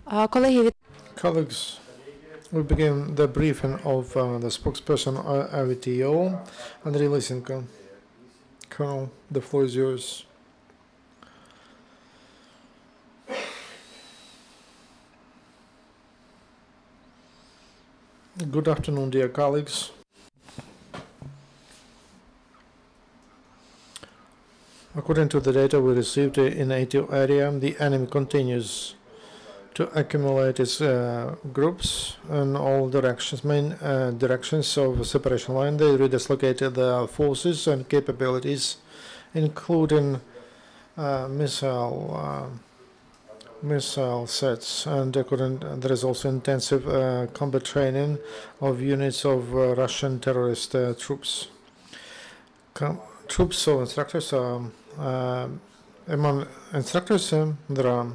Colleagues, we begin the briefing of the spokesperson RVTO, Andriy Lysenko. Colonel, the floor is yours. Good afternoon, dear colleagues. According to the data we received in ATO area, the enemy continues to accumulate its groups in all directions, main directions of separation line. They redislocated their forces and capabilities, including missile sets, and there is also intensive combat training of units of Russian terrorist troops. Troops or instructors among instructors there are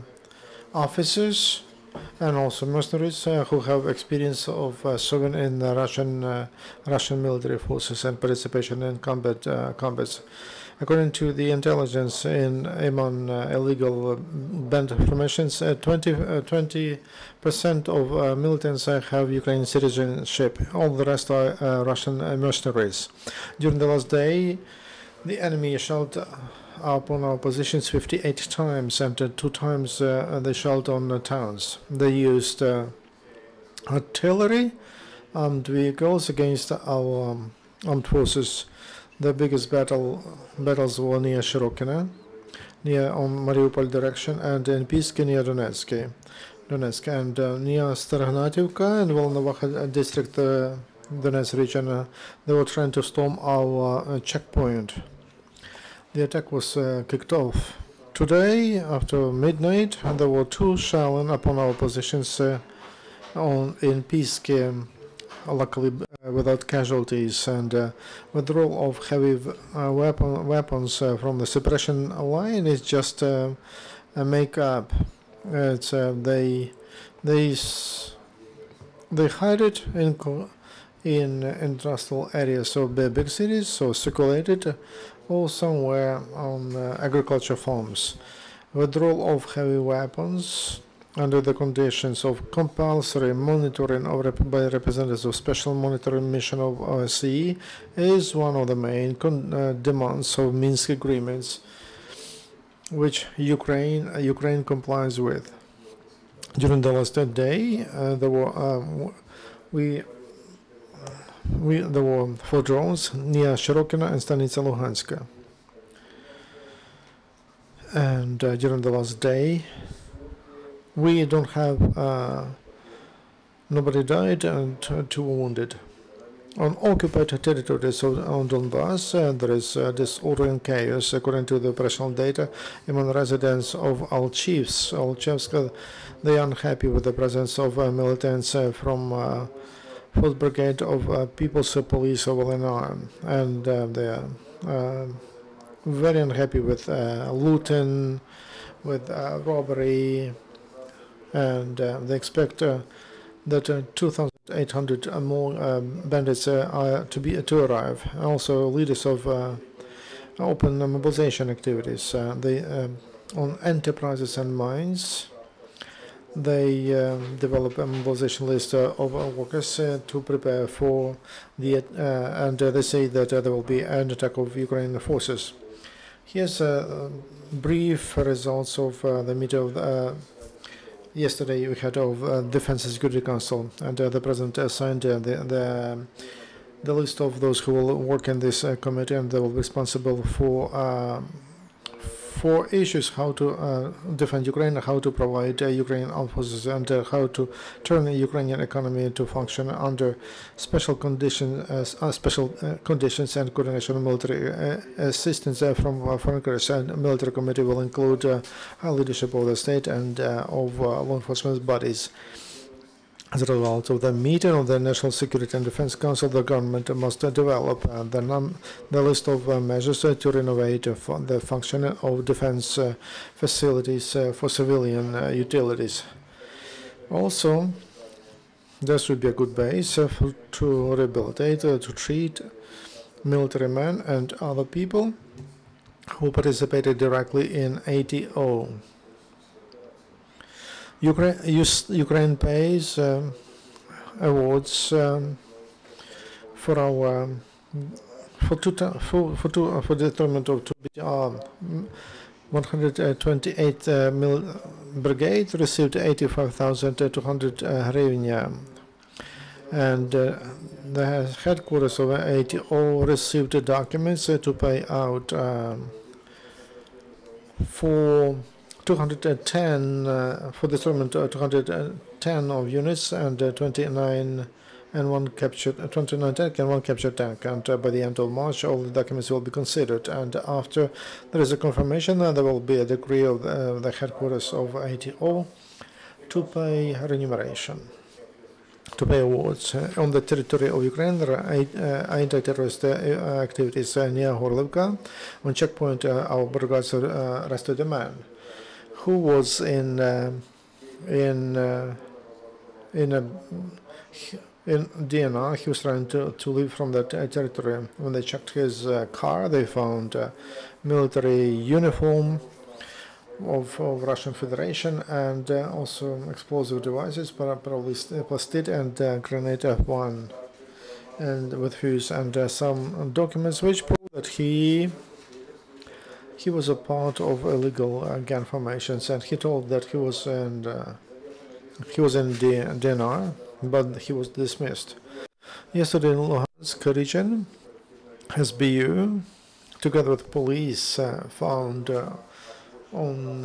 officers and also mercenaries who have experience of serving in the Russian military forces and participation in combats. According to the intelligence among illegal band formations, 20% of militants have Ukrainian citizenship. All the rest are Russian mercenaries. During the last day, the enemy shelled up on our positions 58 times, and 2 times they shelled on the towns. They used artillery and vehicles against our armed forces. The biggest battles were near Shirokino, near on Mariupol direction, and in Pisk near Donetsk, and near Starognativka and Volnovakha district, Donetsk region. They were trying to storm our checkpoint. The attack was kicked off. Today, after midnight, there were 2 shelling upon our positions in Pisk, luckily without casualties, and withdrawal of heavy weapons from the suppression line is just a make-up. It's they hide it in industrial areas of the big cities, so circulated, or somewhere on agriculture farms. Withdrawal of heavy weapons under the conditions of compulsory monitoring by representatives of Special Monitoring Mission of OSCE is one of the main demands of Minsk agreements, which Ukraine complies with. During the last day, there were 4 drones near Shirokino and Stanitsa Luhanska. And during the last day, we don't have nobody died and 2 wounded. On occupied territories on Donbass, there is disorder and chaos. According to the operational data among residents of Alchevsk, they are unhappy with the presence of militants from 4th Brigade of People's Police of Illinois, and they are very unhappy with looting, with robbery, and they expect that 2,800 more bandits are to arrive. Also, leaders of open mobilization activities. They on enterprises and mines. They develop a mobilization list of workers to prepare for the and they say that there will be an attack of Ukrainian forces. Here's brief results of the meeting of yesterday we had of Defense and Security Council, and the President signed the list of those who will work in this committee, and they will be responsible for issues: how to defend Ukraine, how to provide Ukrainian armed forces, and how to turn the Ukrainian economy to function under special conditions and coordination of military assistance from foreign countries. And the military committee will include high leadership of the state and of law enforcement bodies. As a result of the meeting of the National Security and Defense Council, the government must develop the list of measures to renovate the functioning of defense facilities for civilian utilities. Also, this would be a good base to rehabilitate, to treat military men and other people who participated directly in ATO. Ukraine pays awards for our for the deployment of 128 brigade received 85,200 hryvnia, and the headquarters of ATO received documents to pay out for 210 for the deployment of 210 of units and 29 and one captured 29 tank and one captured tank, and by the end of March all the documents will be considered, and after there is a confirmation there will be a decree of the headquarters of ATO to pay remuneration, to pay awards. On the territory of Ukraine there are anti-terrorist activities near Horlivka. On checkpoint our brigades arrested a man who was in DNR. He was trying to leave from that territory. When they checked his car, they found military uniform of Russian Federation and also explosive devices, probably plastid and grenade F1, and with fuse, and some documents which prove that he was a part of illegal gang formations, and he told that he was in DNR, but he was dismissed. Yesterday in Luhansk region, SBU, together with police, found on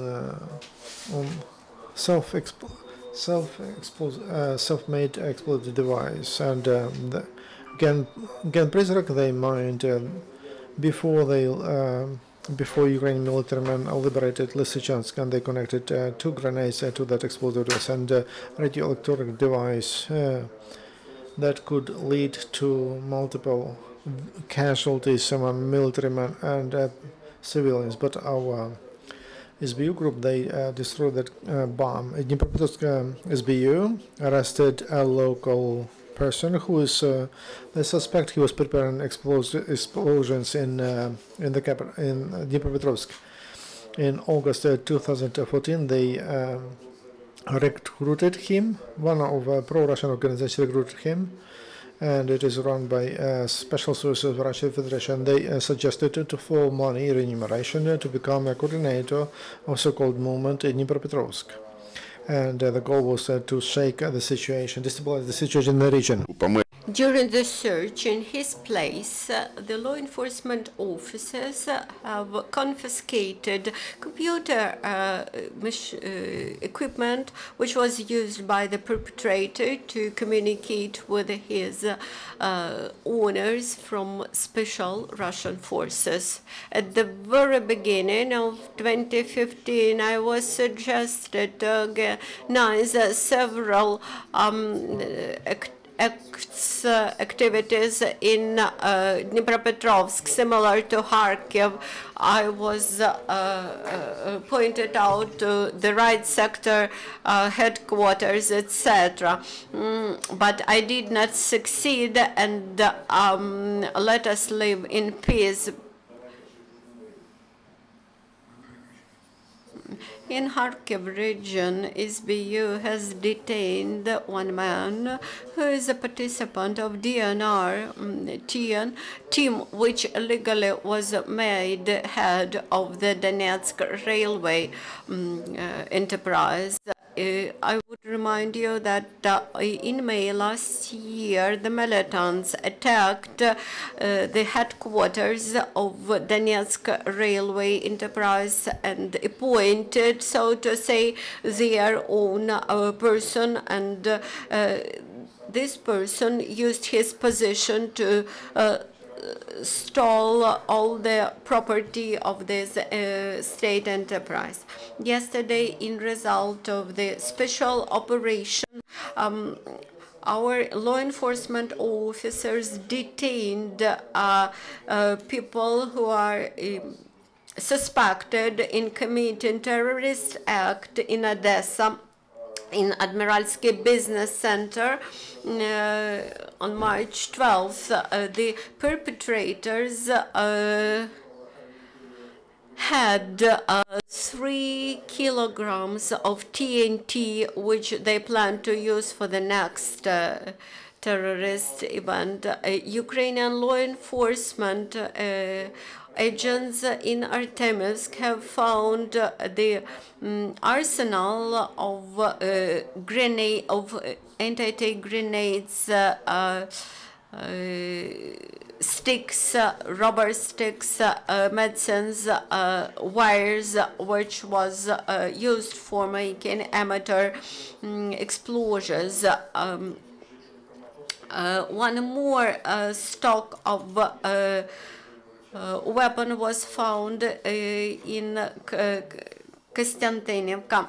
self-made explosive device, and again Prizrek they mined before Ukrainian military men liberated Lysenko, and they connected 2 grenades to that explosive device and radioelectronic device that could lead to multiple casualties among military men and civilians. But our SBU group, they destroyed that bomb. Dnipropetrovsk SBU arrested a local person who is they suspect he was preparing explosions in the capital in Dnipropetrovsk. In August 2014, they recruited him. One of pro-Russian organizations recruited him, and it is run by special sources of Russian Federation. They suggested to for money remuneration to become a coordinator of so-called movement in Dnipropetrovsk. And the goal was to shake the situation, destabilize the situation in the region. During the search in his place, the law enforcement officers have confiscated computer equipment which was used by the perpetrator to communicate with his owners from special Russian forces. At the very beginning of 2015, I was suggested to organize several activities in Dnipropetrovsk, similar to Kharkiv. I was pointed out to the right sector headquarters, etc. But I did not succeed, and let us live in peace. In Kharkiv region, SBU has detained one man who is a participant of DNR team, which illegally was made head of the Donetsk railway enterprise. I would remind you that in May last year, the militants attacked the headquarters of Donetsk railway enterprise and appointed, so to say, their own person, and this person used his position to stole all the property of this state enterprise. Yesterday, in result of the special operation, our law enforcement officers detained people who are suspected in committing terrorist act in Odessa, in Admiralsky Business Center. On March 12th, the perpetrators had 3 kilograms of TNT, which they plan to use for the next terrorist event. Ukrainian law enforcement agents in Artemis have found the arsenal of anti-tank grenades, sticks, rubber sticks, medicines, wires, which was used for making amateur explosions. One more stock of weapon was found in Kostiantynivka.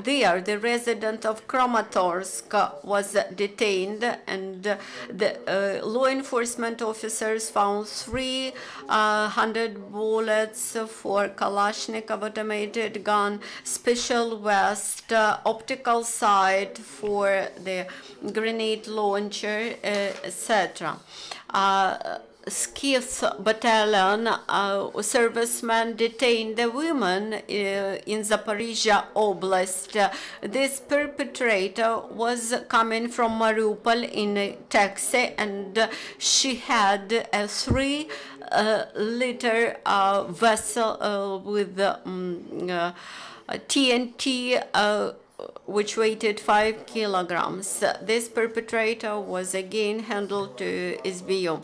There, the resident of Kramatorsk was detained, and the law enforcement officers found 300 bullets for Kalashnikov automated gun, special vest, optical sight for the grenade launcher, etc. Skif battalion servicemen detained the women in Zaporizhia Oblast. This perpetrator was coming from Mariupol in a taxi, and she had a 3-liter vessel with TNT, which weighed 5 kilograms. This perpetrator was again handled to SBU.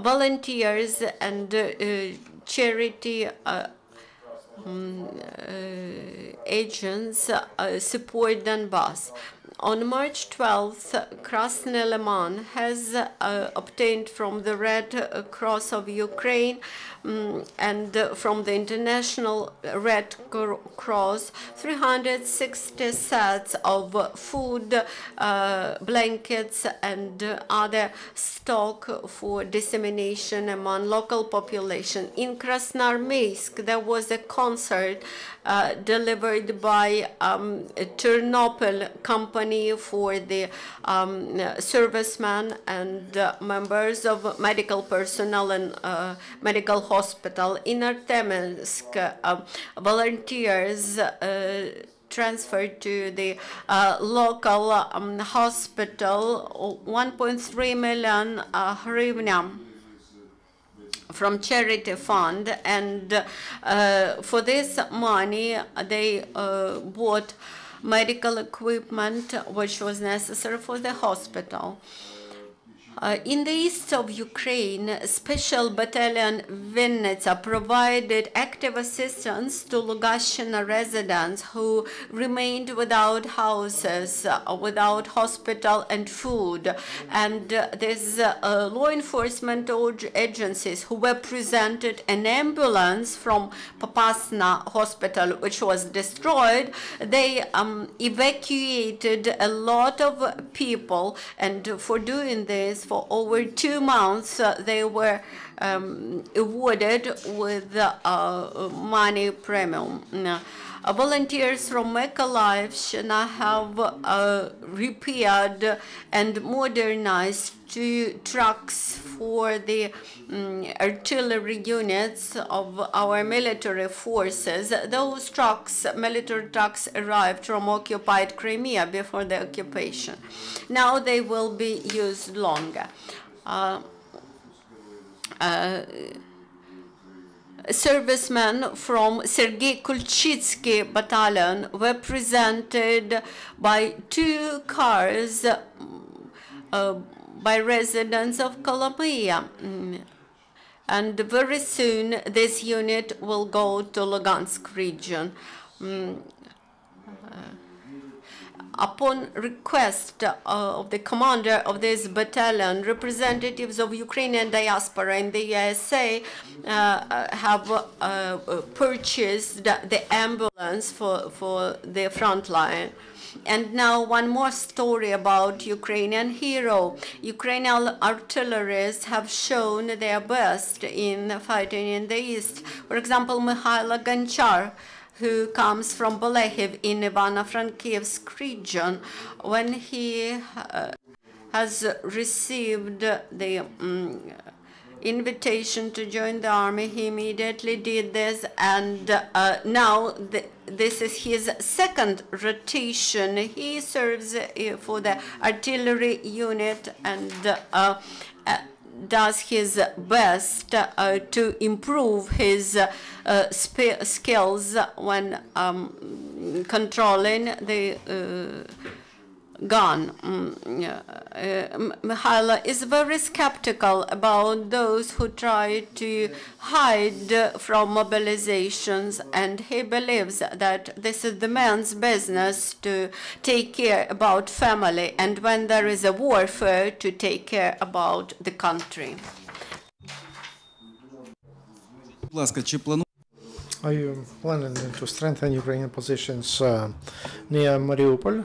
Volunteers and charity agents support Donbass. On March 12th, Krasny Liman has obtained from the Red Cross of Ukraine and from the International Red Cross 360 sets of food, blankets, and other stock for dissemination among local population. In Krasnoarmeysk, there was a concert delivered by Ternopil company for the servicemen and members of medical personnel and medical hospital. In Arteminsk, volunteers transferred to the local hospital 1.3 million hryvnia from charity fund, and for this money they bought medical equipment which was necessary for the hospital. In the east of Ukraine, Special Battalion Vinnytsia provided active assistance to Lugashina residents who remained without houses, without hospital and food. And these law enforcement agencies who were presented an ambulance from Popasna hospital, which was destroyed, they evacuated a lot of people, and for doing this, for over 2 months, they were awarded with money premium. Volunteers from Mykolaiv have repaired and modernized 2 trucks for the artillery units of our military forces. Those trucks, military trucks, arrived from occupied Crimea before the occupation. Now they will be used longer. Servicemen from Sergei Kulchitsky battalion were presented by 2 cars by residents of Kolomia. And very soon this unit will go to Lugansk region. Upon request of the commander of this battalion, representatives of Ukrainian diaspora in the USA have purchased the ambulance for the front line. And now one more story about Ukrainian hero. Ukrainian artillerists have shown their best in fighting in the east. For example, Mikhailo Gonchar, who comes from Bolehiv in Ivano-Frankivsk region, when he has received the invitation to join the army. He immediately did this, and now this is his second rotation. He serves for the artillery unit and does his best to improve his skills when controlling the gun. Mikhailo is very skeptical about those who try to hide from mobilizations, and he believes that this is the man's business to take care about family, and when there is a warfare, to take care about the country. Are you planning to strengthen Ukrainian positions near Mariupol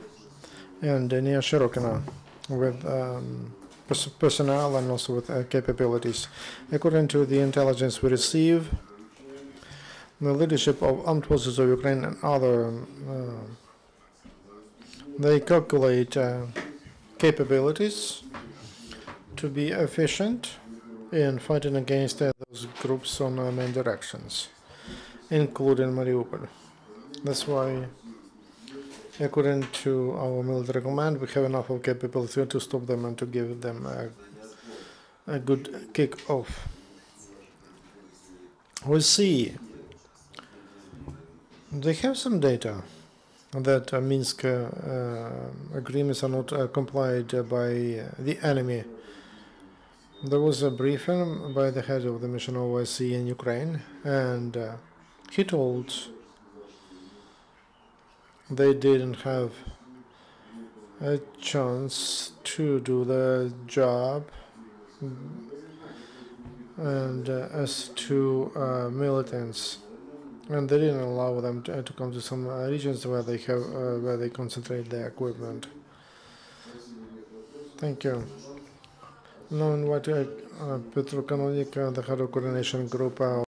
and near Shirokina with personnel and also with capabilities? According to the intelligence we receive, the leadership of armed forces of Ukraine and other, they calculate capabilities to be efficient in fighting against those groups on main directions, including Mariupol. That's why, according to our military command, we have enough of capability to stop them and to give them a good kick-off. We see they have some data that Minsk agreements are not complied by the enemy. There was a briefing by the head of the mission OSCE in Ukraine, and he told they didn't have a chance to do the job. And as to militants, and they didn't allow them to come to some regions where they have where they concentrate their equipment. Thank you. Now invite Petro Kanonik, the head of coordination group